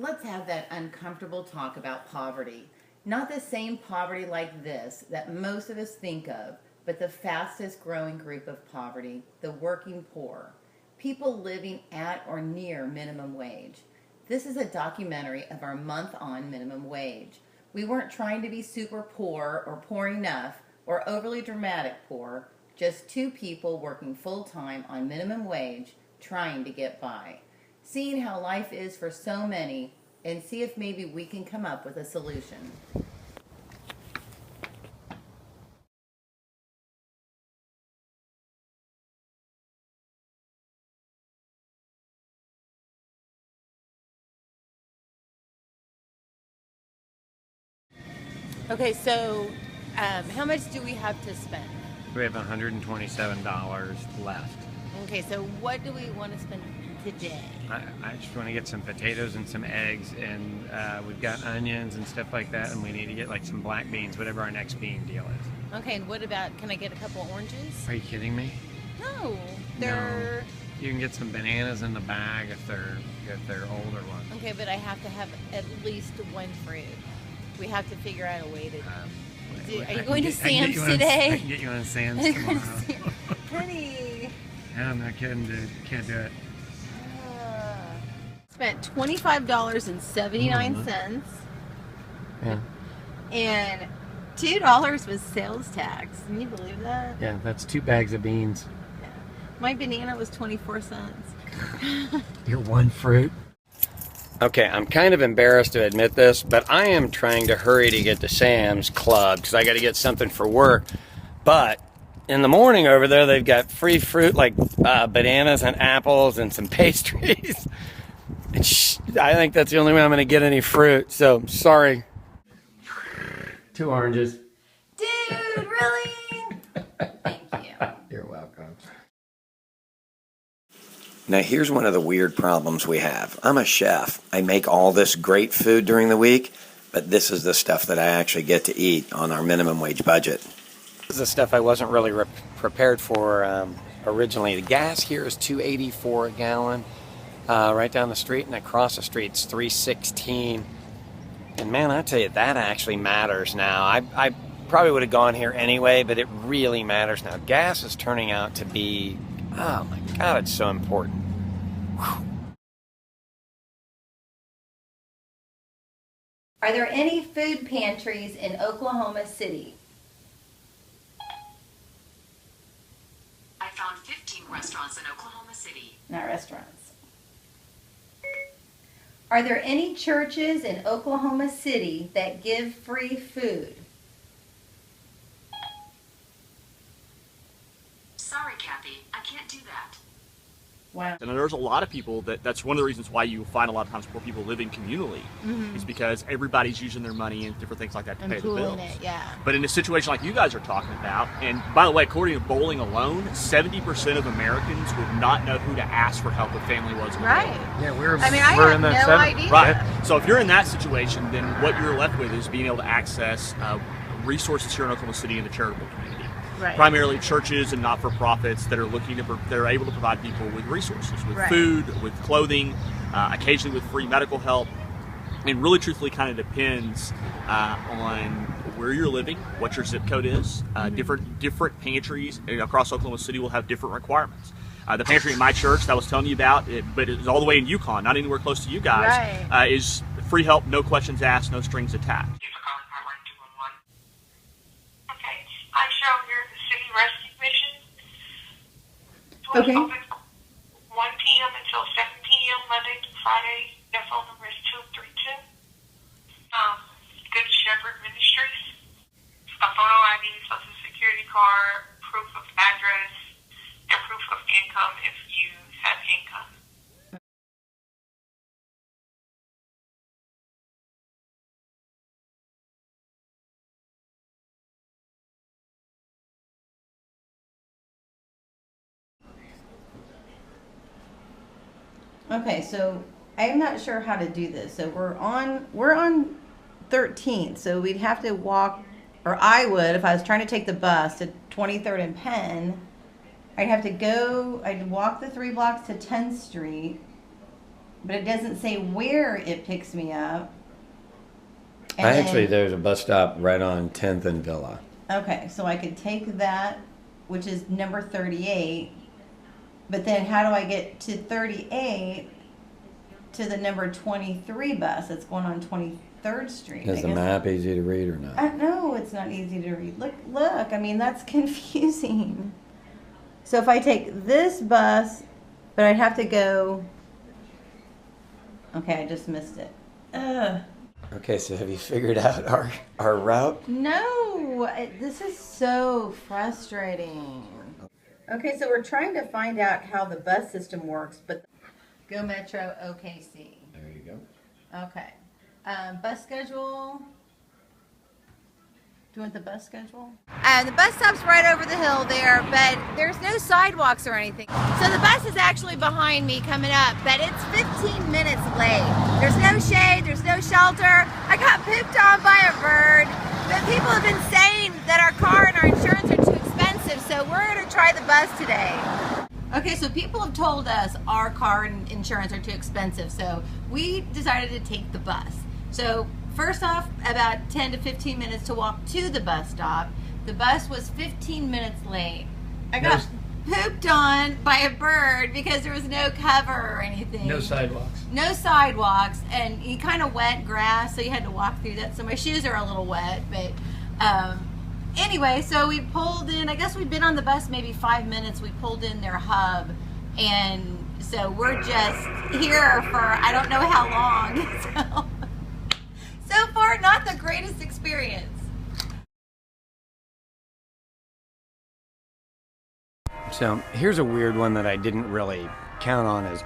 Let's have that uncomfortable talk about poverty. Not the same poverty like this that most of us think of, but the fastest growing group of poverty, the working poor. People living at or near minimum wage. This is a documentary of our month on minimum wage. We weren't trying to be super poor or poor enough or overly dramatic poor, just two people working full time on minimum wage trying to get by. Seeing how life is for so many and see if maybe we can come up with a solution. Okay, so how much do we have to spend? We have $127 left. Okay, so what do we want to spend today? I just want to get some potatoes and some eggs, and we've got onions and stuff like that, and we need to get like some black beans, whatever our next bean deal is. Okay, and what about, can I get a couple oranges? Are you kidding me? No, they're... No. You can get some bananas in the bag if they're older ones. Okay, but I have to have at least one fruit. We have to figure out a way to... are you going to Sam's today? I can get you on Sam's tomorrow. Honey. Yeah, I'm not kidding, dude. Can't do it. Spent $25.79. Yeah. And $2 was sales tax. Can you believe that? Yeah, that's 2 bags of beans. Yeah. My banana was 24 cents. Your one fruit. Okay, I'm kind of embarrassed to admit this, but I am trying to hurry to get to Sam's Club because I got to get something for work. But in the morning over there, they've got free fruit like bananas and apples and some pastries. And I think that's the only way I'm going to get any fruit, so sorry. 2 oranges. Dude, really? Thank you. You're welcome. Now here's one of the weird problems we have. I'm a chef. I make all this great food during the week, but this is the stuff that I actually get to eat on our minimum wage budget. This is the stuff I wasn't really prepared for originally. The gas here is $2.84 a gallon right down the street, and across the street it's $3.16. And man, I tell you, that actually matters now. I probably would have gone here anyway, but it really matters now. Gas is turning out to be, oh my God, it's so important. Whew. Are there any food pantries in Oklahoma City? I found 15 restaurants in Oklahoma City. Not restaurants. Are there any churches in Oklahoma City that give free food? Sorry, Kathy, I can't do that. Wow. And there's a lot of people that's one of the reasons why you find a lot of times poor people living communally is because everybody's using their money and different things like that to pay the bills. Yeah. But in a situation like you guys are talking about, and by the way, according to bowling alone, 70% of Americans would not know who to ask for help if family was in Right. Yeah, I we're had in the no 7th. idea. Right. So if you're in that situation, then what you're left with is being able to access resources here in Oklahoma City in the charitable community. Right. Primarily churches and not-for-profits that are looking to, that are able to provide people with resources, with Right. food, with clothing, occasionally with free medical help. And really, truthfully, kind of depends on where you're living, what your zip code is. Different pantries across Oklahoma City will have different requirements. The pantry at my church that I was telling you about, but it's all the way in Yukon, not anywhere close to you guys, is free help, no questions asked, no strings attached. Thank you for calling Hotline 211. Okay, I'm Cheryl here at the City Rescue Mission. Okay. Open 1 p.m. until 7 p.m. Monday through Friday. Their phone number is 232. Good Shepherd Ministries. A photo ID, Social Security card, proof of address, and proof of income if you have income. Okay, so I'm not sure how to do this. So we're on 13th, so we'd have to walk, or I would, if I was trying to take the bus to 23rd and Penn, I'd walk the 3 blocks to 10th Street, but it doesn't say where it picks me up. And There's a bus stop right on 10th and Villa. Okay, so I could take that, which is number 38, but then how do I get to 38 to the number 23 bus that's going on 23rd Street? Is the map easy to read or not? No, it's not easy to read. Look, I mean, that's confusing. So if I take this bus, but I'd have to go, okay, I just missed it. Ugh. Okay, so have you figured out our route? No, this is so frustrating. Okay, so we're trying to find out how the bus system works, but Go Metro OKC. There you go. Okay. Bus schedule. Do you want the bus schedule? The bus stop's right over the hill there, but there's no sidewalks or anything. So the bus is actually behind me coming up, but it's 15 minutes late. There's no shade, there's no shelter. I got pooped on by a bird, but people have been saying that our car and our insurance are too expensive, so we're gonna try the bus today. Okay, so people have told us our car and insurance are too expensive, so we decided to take the bus. So first off, about 10 to 15 minutes to walk to the bus stop. The bus was 15 minutes late. I got pooped on by a bird because there was no cover or anything. No sidewalks. No sidewalks, and you kind of wet grass, so you had to walk through that. So my shoes are a little wet, but anyway, so we pulled in. I guess we'd been on the bus maybe 5 minutes. We pulled in their hub, and so we're just here for I don't know how long. So far, not the greatest experience. So here's a weird one that I didn't really count on is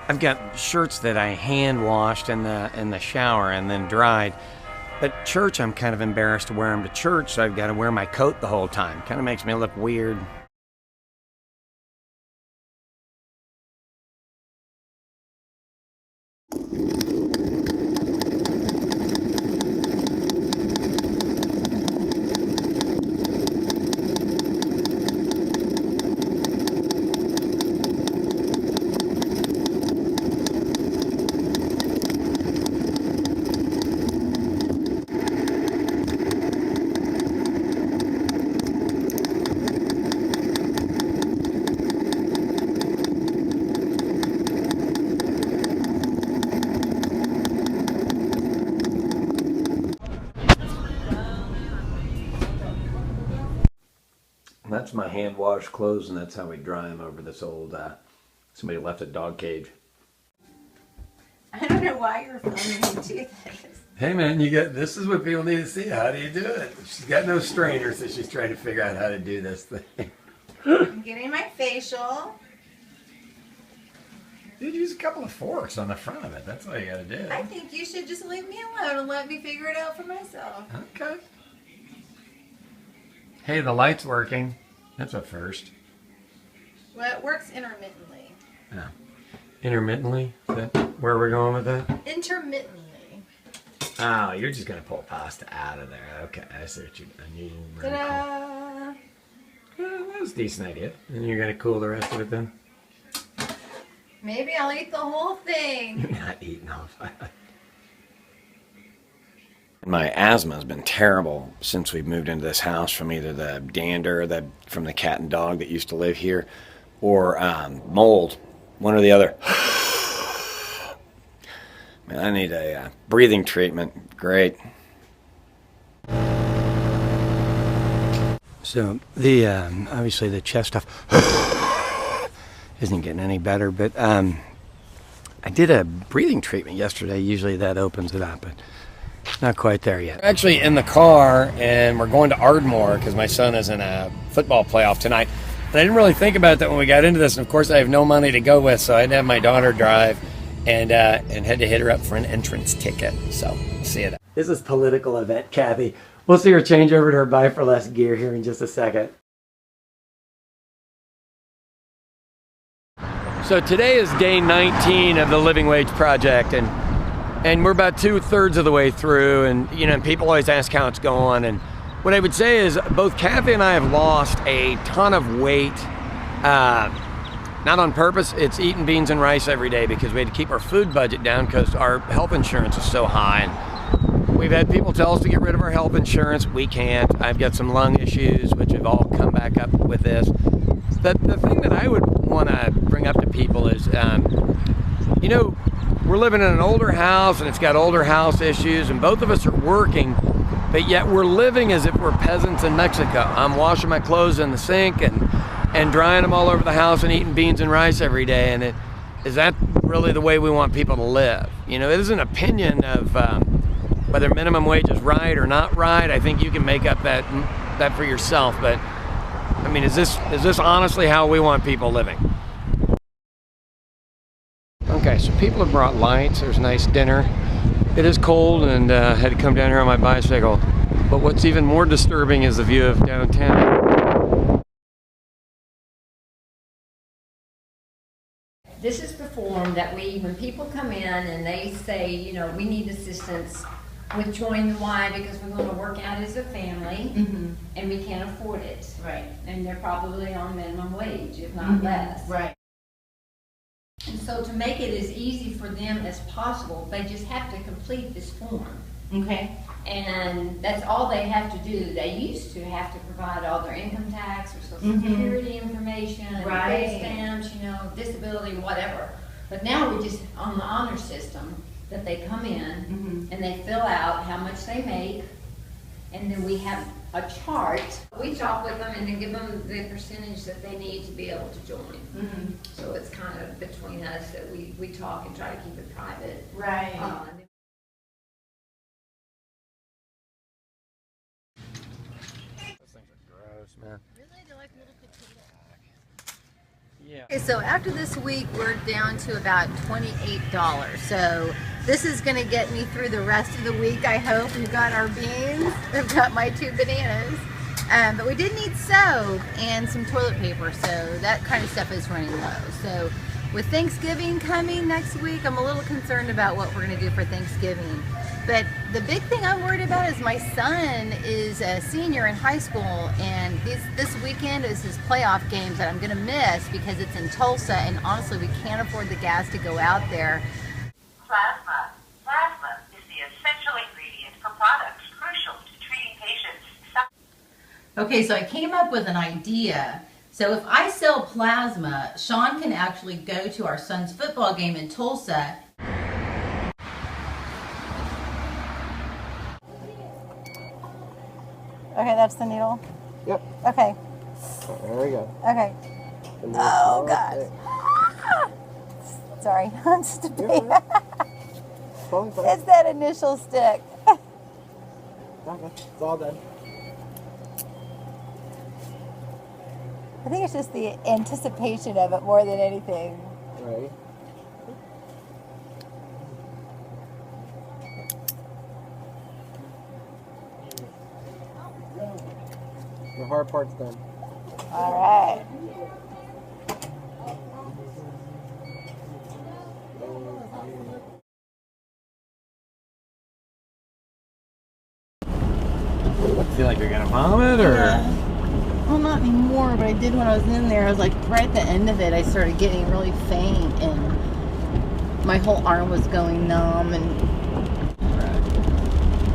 I've got shirts that I hand washed in the shower and then dried. But church, I'm kind of embarrassed to wear them to church, so I've got to wear my coat the whole time. Kind of makes me look weird. That's my hand washed clothes, and that's how we dry them over this old, somebody left a dog cage. I don't know why you're filming me do this. Hey man, this is what people need to see. How do you do it? She's got no strainer, so she's trying to figure out how to do this thing. I'm getting my facial. Dude, use a couple of forks on the front of it. That's all you gotta do. I think you should just leave me alone and let me figure it out for myself. Okay. Hey, the light's working. That's a first. Well, it works intermittently. Yeah. Intermittently? Is that where we're going with that? Intermittently. Oh, you're just going to pull pasta out of there. Okay, I see what you're doing. Ta-da! Well, that was a decent idea. And you're going to cool the rest of it then? Maybe I'll eat the whole thing. You're not eating all of it. My asthma has been terrible since we moved into this house, from either the dander from the cat and dog that used to live here, or mold, one or the other. Man, I need a breathing treatment. Great. So the obviously the chest stuff isn't getting any better, but I did a breathing treatment yesterday. Usually that opens it up, but not quite there yet. We're actually in the car, and we're going to Ardmore because my son is in a football playoff tonight. And I didn't really think about that when we got into this, and of course I have no money to go with, so I had to have my daughter drive, and had to hit her up for an entrance ticket. So see you there. This is political event, Cathy. We'll see her change over to her Buy for Less gear here in just a second. So today is day 19 of the Living Wage Project, and we're about 2/3 of the way through, and people always ask how it's going, and what I would say is both Cathy and I have lost a ton of weight not on purpose. It's eating beans and rice every day because we had to keep our food budget down because our health insurance is so high. And we've had people tell us to get rid of our health insurance. We can't. I've got some lung issues, which have all come back up with this. The thing that I would want to bring up to people is, you know, we're living in an older house and it's got older house issues, and both of us are working, but yet we're living as if we're peasants in Mexico. I'm washing my clothes in the sink and drying them all over the house and eating beans and rice every day. And is that really the way we want people to live? You know, it is an opinion of whether minimum wage is right or not right. I think you can make up that for yourself. But I mean, is this honestly how we want people living? Okay, so people have brought lights. There's a nice dinner. It is cold, and had to come down here on my bicycle. But what's even more disturbing is the view of downtown. This is the form that when people come in and they say, you know, we need assistance with joining the Y because we're going to work out as a family, and we can't afford it. Right. And they're probably on minimum wage, if not less. Right. And so to make it as easy for them as possible, they just have to complete this form. Okay. And that's all they have to do. They used to have to provide all their income tax or social security information, and Right. stamps, you know, disability, whatever. But now we just, on the honor system, that they come in and they fill out how much they make, and then we have a chart. We talk with them and then give them the percentage that they need to be able to join. So it's kind of between us that we talk and try to keep it private. Right. Those things are gross, man. Yeah. Okay, so after this week, we're down to about $28. So this is going to get me through the rest of the week, I hope. We've got our beans. We've got my 2 bananas. But we did need soap and some toilet paper, so that kind of stuff is running low. So with Thanksgiving coming next week, I'm a little concerned about what we're going to do for Thanksgiving. But the big thing I'm worried about is my son is a senior in high school, and this weekend is his playoff games that I'm going to miss because it's in Tulsa, and honestly, we can't afford the gas to go out there. Plasma. Plasma is the essential ingredient for products crucial to treating patients. Okay, so I came up with an idea. So if I sell plasma, Sean can actually go to our son's football game in Tulsa. Okay, that's the needle? Yep. Okay. There we go. Okay. Oh, God. Ah! Sorry, I'm just a baby. It's that initial stick. Okay, it's all done. I think it's just the anticipation of it more than anything. Right. The hard part's done. All right. Feel like you're gonna vomit, or? Yeah. Well, not anymore, but I did when I was in there. I was like, right at the end of it, I started getting really faint, and my whole arm was going numb, and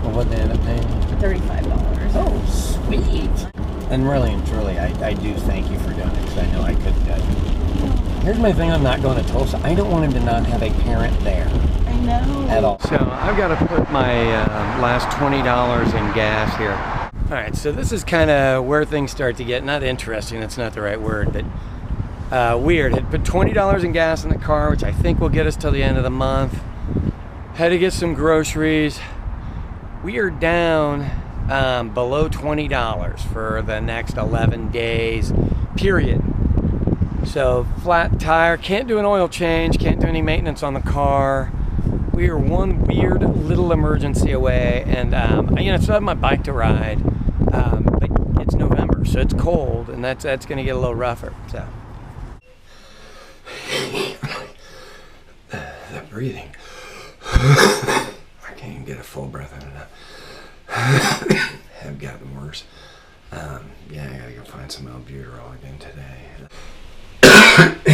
Well, what they end up paying? $35. Oh, sweet. And really and truly, I do thank you for doing it, because I know I couldn't do it. Here's my thing on not going to Tulsa. I don't want him to not have a parent there. I know. At all. So I've got to put my last $20 in gas here. All right, so this is kind of where things start to get, not interesting, that's not the right word, but weird. Had put $20 in gas in the car, which I think will get us till the end of the month. Had to get some groceries. We are down below $20 for the next 11 days, period. So flat tire, can't do an oil change, can't do any maintenance on the car. We are one weird little emergency away, and I still have my bike to ride, but it's November, so it's cold, and that's going to get a little rougher. So that breathing, I can't even get a full breath out of that. Have gotten worse. Yeah, I gotta go find some albuterol again today.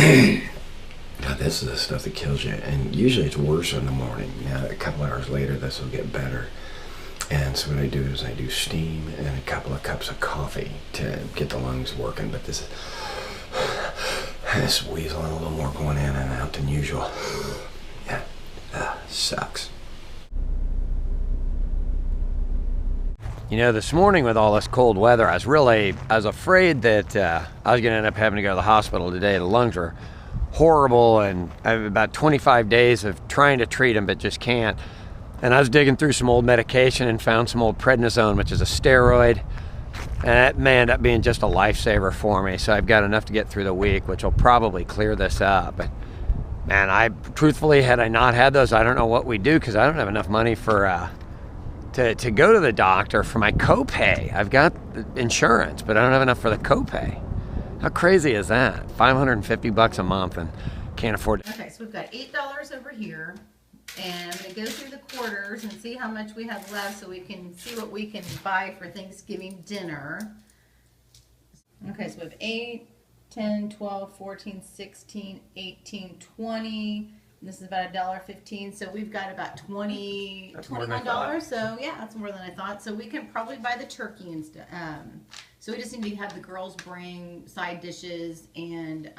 God, this is the stuff that kills you, and usually it's worse in the morning. Yeah, a couple hours later, this will get better. And so what I do is I do steam and a couple of cups of coffee to get the lungs working. But this weaseling a little more going in and out than usual. Yeah, sucks. You know, this morning with all this cold weather, I was afraid that I was gonna end up having to go to the hospital today. The lungs were horrible, and I have about 25 days of trying to treat them, but just can't. And I was digging through some old medication and found some old prednisone, which is a steroid. And that may end up being just a lifesaver for me. So I've got enough to get through the week, which will probably clear this up. But man, truthfully, had I not had those, I don't know what we'd do, because I don't have enough money for to go to the doctor for my copay. I've got insurance, but I don't have enough for the copay. How crazy is that? $550 a month and can't afford it. Okay, so we've got $8 over here. And I'm going to go through the quarters and see how much we have left so we can see what we can buy for Thanksgiving dinner. Okay, so we have 8, 10, 12, 14, 16, 18, 20. And this is about $1.15. So we've got about $21. So yeah, that's more than I thought. So we can probably buy the turkey and stuff. So we just need to have the girls bring side dishes and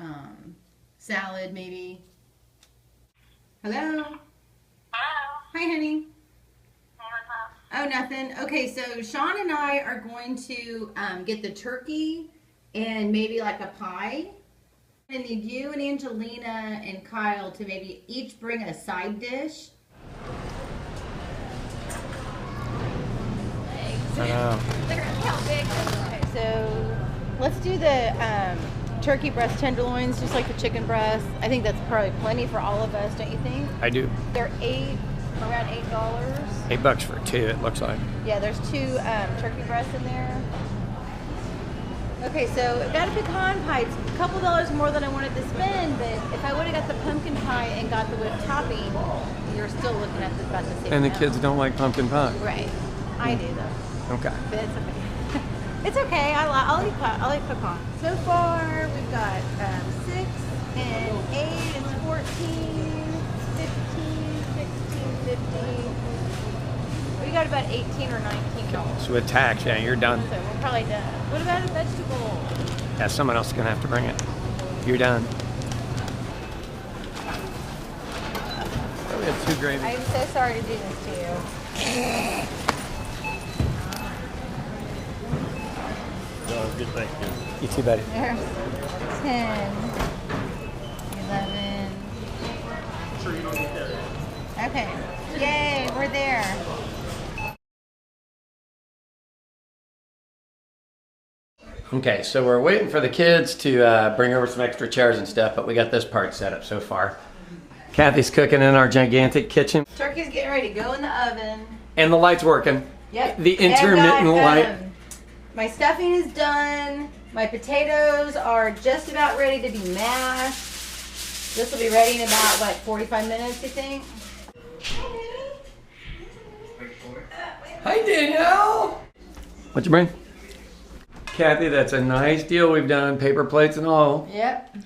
salad maybe. Hello? Hello. Hi, honey. What's up? Oh, nothing. Okay, so Sean and I are going to get the turkey and maybe like a pie. I need you and Angelina and Kyle to maybe each bring a side dish. I know. Okay, so let's do the turkey breast tenderloins, just like the chicken breast. I think that's probably plenty for all of us, don't you think? I do. They're around $8. $8 for 2, it looks like. Yeah, there's 2 turkey breasts in there. Okay, so I've got a pecan pie. It's a couple dollars more than I wanted to spend, but if I would have got the pumpkin pie and got the whipped topping, you're still looking at about the same And the amount. kids don't like pumpkin pie. Right. I do though. Okay. But it's okay. It's okay. I'll eat pecan. So far, we've got 6 and 8 is 14, 15, 16, 15. We got about 18 or 19 dollars. So with tax, yeah, you're done. So we're probably done. What about a vegetable? Yeah, someone else is gonna have to bring it. You're done. Oh, we have 2 gravies. I'm so sorry to do this to you. Good Thanksgiving. You too, buddy. There's 10, 11. Sure you don't need that. Okay. Yay, we're there. Okay, so we're waiting for the kids to bring over some extra chairs and stuff, but we got this part set up so far. Kathy's cooking in our gigantic kitchen. Turkey's getting ready to go in the oven. And the light's working. Yep. The intermittent light. My stuffing is done. My potatoes are just about ready to be mashed. This will be ready in about, what, 45 minutes, you think? Hi, Danielle. What'd you bring? Kathy, that's a nice deal we've done. Paper plates and all. Yep.